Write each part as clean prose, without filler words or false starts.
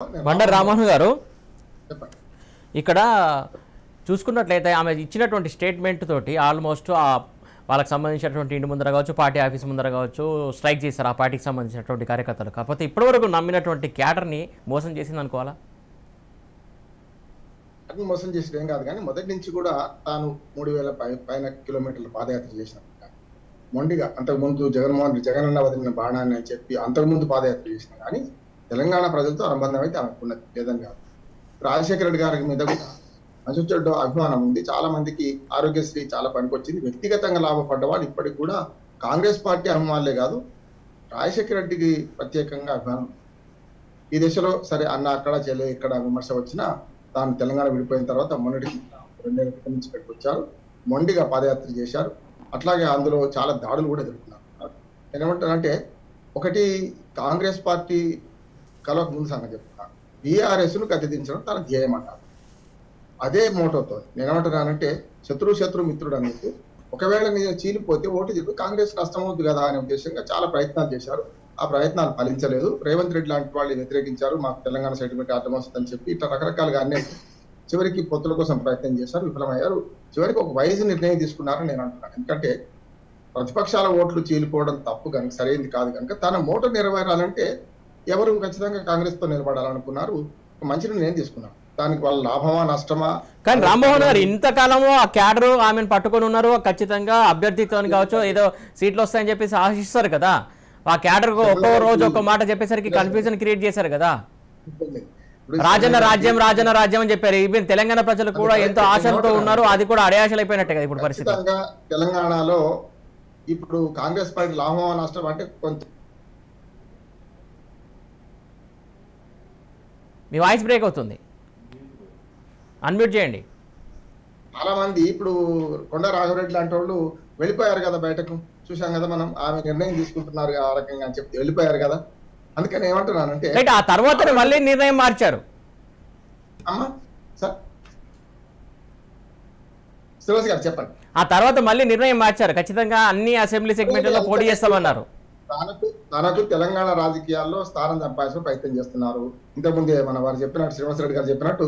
బండారు రామ్మోహన్ గారు చెప్పండి. ఇక్కడ చూసుకున్నట్లయితే ఆమె ఇచ్చినటువంటి స్టేట్మెంట్ తోటి ఆల్మోస్ట్ వాళ్ళకి సంబంధించినటువంటి ఇంటి ముందర కావచ్చు, పార్టీ ఆఫీస్ ముందర కావచ్చు స్ట్రైక్ చేశారు ఆ పార్టీకి సంబంధించినటువంటి కార్యకర్తలు. కాకపోతే ఇప్పటివరకు నమ్మినటువంటి క్యాడర్ని మోసం చేసింది అనుకోవాలా? అది మోసం చేసిన ఏం కాదు, కానీ మొదటి నుంచి కూడా తాను 3000 పైన కిలోమీటర్ల పాదయాత్ర చేసిన మొండిగా అంతకుముందు జగనన్న వదిలిన బాణాన్ని అని చెప్పి అంతకుముందు పాదయాత్ర చేసిన కానీ తెలంగాణ ప్రజలతో అనుబంధం అయితే అనుకున్నది లేదని కాదు. రాజశేఖర రెడ్డి గారి మీద కూడా మంచి చెడ్డ అభిమానం ఉంది. చాలా మందికి ఆరోగ్యశ్రీ చాలా పనికొచ్చింది. వ్యక్తిగతంగా లాభపడ్డ వాళ్ళు ఇప్పటికి కూడా కాంగ్రెస్ పార్టీ అభిమానులే కాదు, రాజశేఖర రెడ్డికి ప్రత్యేకంగా అభిమానం. ఈ దశలో సరే అన్న అక్కడ చెల్లె ఇక్కడ విమర్శ వచ్చినా తాను తెలంగాణ విడిపోయిన తర్వాత మొన్నటికి 2 ఏళ్ల క్రితం నుంచి ఇక్కడికి వచ్చారు, మొండిగా పాదయాత్ర చేశారు. అట్లాగే అందులో చాలా దాడులు కూడా జరుగుతున్నారు. ఏమంటారంటే ఒకటి కాంగ్రెస్ పార్టీ కలవక ముందు సంగతి చెప్తున్నాను, బీఆర్ఎస్ను గద్దెదించడం తన ధ్యేయం అంటారు. అదే మోటోతో నేనేమంటున్నానంటే శత్రు మిత్రుడు అనేది ఒకవేళ నేను చీలిపోతే ఓటు చెప్పి కాంగ్రెస్ నష్టమవుతుంది కదా అనే ఉద్దేశంగా చాలా ప్రయత్నాలు చేశారు. ఆ ప్రయత్నాలు ఫలించలేదు. రేవంత్ రెడ్డి లాంటి వాళ్ళు వ్యతిరేకించారు, మాకు తెలంగాణ సెటిల్మెంట్ అర్థం వస్తుందని చెప్పి ఇట్లా రకరకాలుగా అన్నీ చివరికి పొత్తుల కోసం ప్రయత్నం చేశారు, విఫలమయ్యారు. చివరికి ఒక వైజ్ నిర్ణయం తీసుకున్నారని నేను అంటున్నాను. ఎందుకంటే ప్రతిపక్షాల ఓట్లు చీలిపోవడం తప్పు కనుక సరైనది కాదు కనుక తన మోటో నెరవేరాలంటే ఎవరు ఖచ్చితంగా కాంగ్రెస్ తో నిలబడాలనుకున్నారు. మంచి నిర్ణయం తీసుకున్నారు. దానికి వాళ్ళ లాభమా నష్టమా? కానీ రామ్మోహన్ గారు ఇంతకాలము ఆ క్యాడర్ ఆమెను పట్టుకొని ఉన్నారు, ఖచ్చితంగా అభ్యర్థితో కావచ్చు ఏదో సీట్లు వస్తాయని చెప్పేసి ఆశిస్తారు కదా. ఆ క్యాడర్ ఒక్కో రోజు ఒక్కో మాట చెప్పేసరికి కన్ఫ్యూజన్ క్రియేట్ చేశారు కదా. రాజన్న రాజ్యం అని చెప్పారు. ఈవెన్ తెలంగాణ ప్రజలు కూడా ఎంతో ఆశలతో ఉన్నారు, అది కూడా అడయాశలు అయిపోయినట్టే కదా ఇప్పుడు పరిస్థితి. తెలంగాణలో ఇప్పుడు కాంగ్రెస్ పార్టీ లాభమా నష్టం అంటే కొంత మీ వాయిస్ బ్రేక్ అవుతుంది, అన్మ్యూట్ చేయండి. చాలా మంది ఇప్పుడు కొండ రాఘవరెడ్డి లాంటి వాళ్ళు వెళ్ళిపోయారు కదా బయటకు, చూసాం కదా మనం. ఆమె నిర్ణయం తీసుకుంటున్నారు ఆ రకంగా అని చెప్తే వెళ్ళిపోయారు కదా. అందుకని ఏమంటున్నానంటే ఆ తర్వాత మళ్ళీ నిర్ణయం మార్చారు. అమ్మా సార్ సురేష్ గారు చెప్పండి. ఆ తర్వాత మళ్ళీ నిర్ణయం మార్చారు, ఖచ్చితంగా అన్ని అసెంబ్లీ సెగ్మెంట్లలో పోటీ చేస్తామన్నారు. తనకు తెలంగాణ రాజకీయాల్లో స్థానం సంపాదించడం ప్రయత్నం చేస్తున్నారు. ఇంతకుముందే మన వారు చెప్పినట్టు శ్రీనివాసరెడ్డి గారు చెప్పినట్టు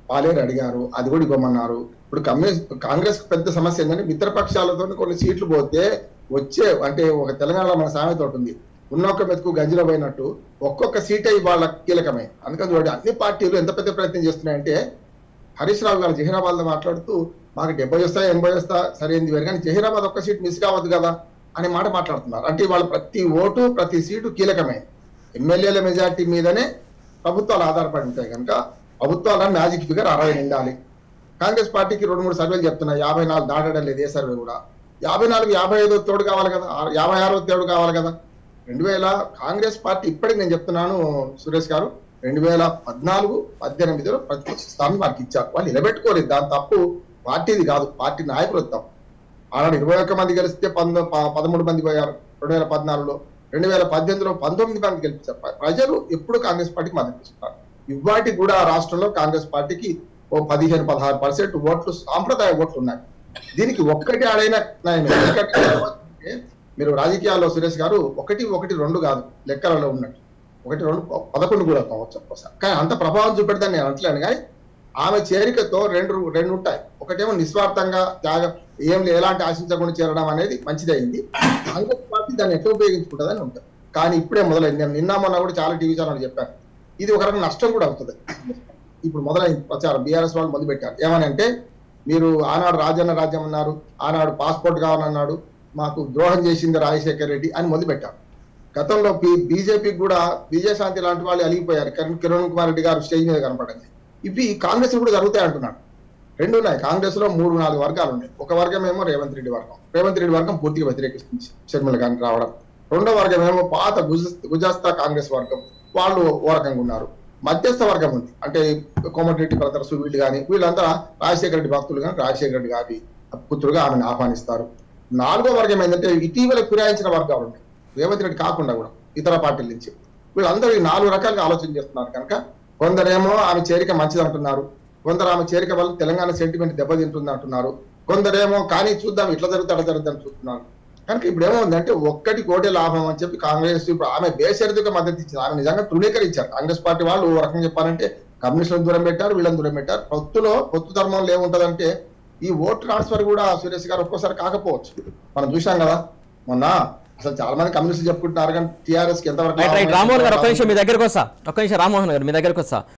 పాలేరు అడిగారు, అది కూడా ఇవ్వమన్నారు. ఇప్పుడు కాంగ్రెస్ పెద్ద సమస్య ఏంటంటే మిత్రపక్షాలతో కొన్ని సీట్లు పోతే వచ్చే అంటే ఒక తెలంగాణలో మన సామెత ఉంటుంది, ఉన్నొక్క మెతుకు గంజిలో పోయినట్టు ఒక్కొక్క సీటే వాళ్ళ కీలకమే. అందుకని చూడండి అన్ని పార్టీలు ఎంత పెద్ద ప్రయత్నం చేస్తున్నాయంటే హరీష్ రావు గారు జహీరాబాద్ లో మాట్లాడుతూ మాకు 70 వస్తాయి 80 వస్తా సరైనది వేరు కానీ జహీరాబాద్ ఒక్క సీట్ మిస్ కావద్దు కదా అనే మాట మాట్లాడుతున్నారు. అంటే వాళ్ళ ప్రతి ఓటు ప్రతి సీటు కీలకమే. ఎమ్మెల్యేల మెజార్టీ మీదనే ప్రభుత్వాలు ఆధారపడి ఉంటాయి కనుక ప్రభుత్వాల మ్యాజిక్ ఫిగర్ 60 నిండాలి. కాంగ్రెస్ పార్టీకి 2-3 సర్వేలు చెప్తున్నాయి 54 దాటడం లేదు. ఏ సర్వే కూడా 54 55 తోడు కావాలి కదా, 56 తోడు కావాలి కదా. 2000 కాంగ్రెస్ పార్టీ ఇప్పటికి నేను చెప్తున్నాను సురేష్ గారు 2014-18లో ప్రతిపక్ష స్థానం వారికి ఇచ్చారు, వాళ్ళు నిలబెట్టుకోలేదు. దాని తప్పు పార్టీది కాదు, పార్టీ నాయకులు తప్పు. ఆనాడు 21 మంది గెలిస్తే 13 మంది పోయారు 2014లో. 2018లో 19 మంది గెలిపించారు. ప్రజలు ఎప్పుడు కాంగ్రెస్ పార్టీకి మద్దతు ఇస్తున్నారు. ఇవాటి కూడా రాష్ట్రంలో కాంగ్రెస్ పార్టీకి 15-16% ఓట్లు సాంప్రదాయ ఓట్లు ఉన్నాయి. దీనికి ఒక్కటి ఆడైనా మీరు రాజకీయాల్లో సురేష్ గారు 1-1-2 కాదు లెక్కలలో ఉన్నట్టు 1-2-11 కూడా కావచ్చు ఒక్కోసారి. కానీ అంత ప్రభావం చూపెడతాను నేను అంటలేను. కానీ ఆమె చేరికతో రెండు ఉంటాయి. ఒకటేమో నిస్వార్థంగా త్యాగం ఏం ఎలాంటి ఆశించకుండా చేరడం అనేది మంచిదైంది. కాంగ్రెస్ పార్టీ దాన్ని ఎట్లా ఉపయోగించుకుంటుందని ఉంటుంది. కానీ ఇప్పుడే మొదలైంది. నేను నిన్న మొన్న కూడా చాలా టీవీ ఛానల్ చెప్పాను, ఇది ఒక రకం నష్టం కూడా అవుతుంది. ఇప్పుడు మొదలైంది ప్రచారం, బీఆర్ఎస్ వాళ్ళు మొదలు పెట్టారు. ఏమని అంటే మీరు ఆనాడు రాజన్న రాజ్యం అన్నారు, ఆనాడు పాస్పోర్ట్ కావాలన్నాడు, మాకు ద్రోహం చేసింది రాజశేఖర రెడ్డి అని మొదలు పెట్టారు. గతంలో బీజేపీకి కూడా విజయశాంతి లాంటి వాళ్ళు అలిగిపోయారు. కిరణ్ కుమార్ రెడ్డి గారు స్టేజ్ మీద కనపడింది. ఇవి కాంగ్రెస్ కూడా జరుగుతాయి అంటున్నాడు. 2 ఉన్నాయి కాంగ్రెస్ లో, 3-4 వర్గాలు ఉన్నాయి. ఒక వర్గం ఏమో రేవంత్ రెడ్డి వర్గం పూర్తిగా వ్యతిరేకిస్తుంది షర్మిల గారిని రావడం. రెండో వర్గం ఏమో పాత గుజస్తా కాంగ్రెస్ వర్గం, వాళ్ళు ఓ రకంగా ఉన్నారు. మధ్యస్థ వర్గం ఉంది, అంటే కోమటిరెడ్డి బ్రదర్స్ వీళ్ళు కానీ వీళ్ళంతా రాజశేఖర రెడ్డి భక్తులు కానీ రాజశేఖర రెడ్డి గారి పుత్రులుగా ఆమెను ఆహ్వానిస్తారు. 4వ వర్గం ఏంటంటే ఇటీవల ఫిరాయించిన వర్గాలు ఉన్నాయి, రేవంత్ రెడ్డి కాకుండా కూడా ఇతర పార్టీల నుంచి. వీళ్ళందరూ 4 రకాలుగా ఆలోచన చేస్తున్నారు కనుక కొందరేమో ఆమె చేరిక మంచిది అంటున్నారు, కొందరు ఆమె చేరిక వల్ల తెలంగాణ సెంటిమెంట్ దెబ్బతింటుంది అంటున్నారు, కొందరేమో కానీ చూద్దాం ఇట్లా జరుగుతుంది అట్లా జరుగుతుందని చూస్తున్నారు. కనుక ఇప్పుడు ఏమవుందంటే ఒక్కటి కోటి లాభం అని చెప్పి కాంగ్రెస్ ఇప్పుడు ఆమె బేషరతుగా మద్దతు ఇచ్చింది. ఆమె నిజంగా తృణీకరించారు. కాంగ్రెస్ పార్టీ వాళ్ళు ఓ రకంగా చెప్పాలంటే కమ్యూనిస్టులను దూరం పెట్టారు, వీళ్ళని దూరం పెట్టారు. పొత్తు ధర్మంలో ఏముంటదంటే ఈ ఓట్ ట్రాన్స్ఫర్ కూడా సురేష్ గారు ఒక్కోసారి కాకపోవచ్చు. మనం చూసాం కదా మొన్న, అసలు చాలా మంది కమ్యూనిస్టులు చెప్పుకుంటున్నారు కానీ టీఆర్ఎస్ కి ఎంతవరకు రామ్మోహన్ గారు ఒక్క నిమిషం మీ దగ్గరకు వస్తా, ఒక్క నిమిషం రామ్మోహన్ గారు మీ దగ్గరకు వస్తా.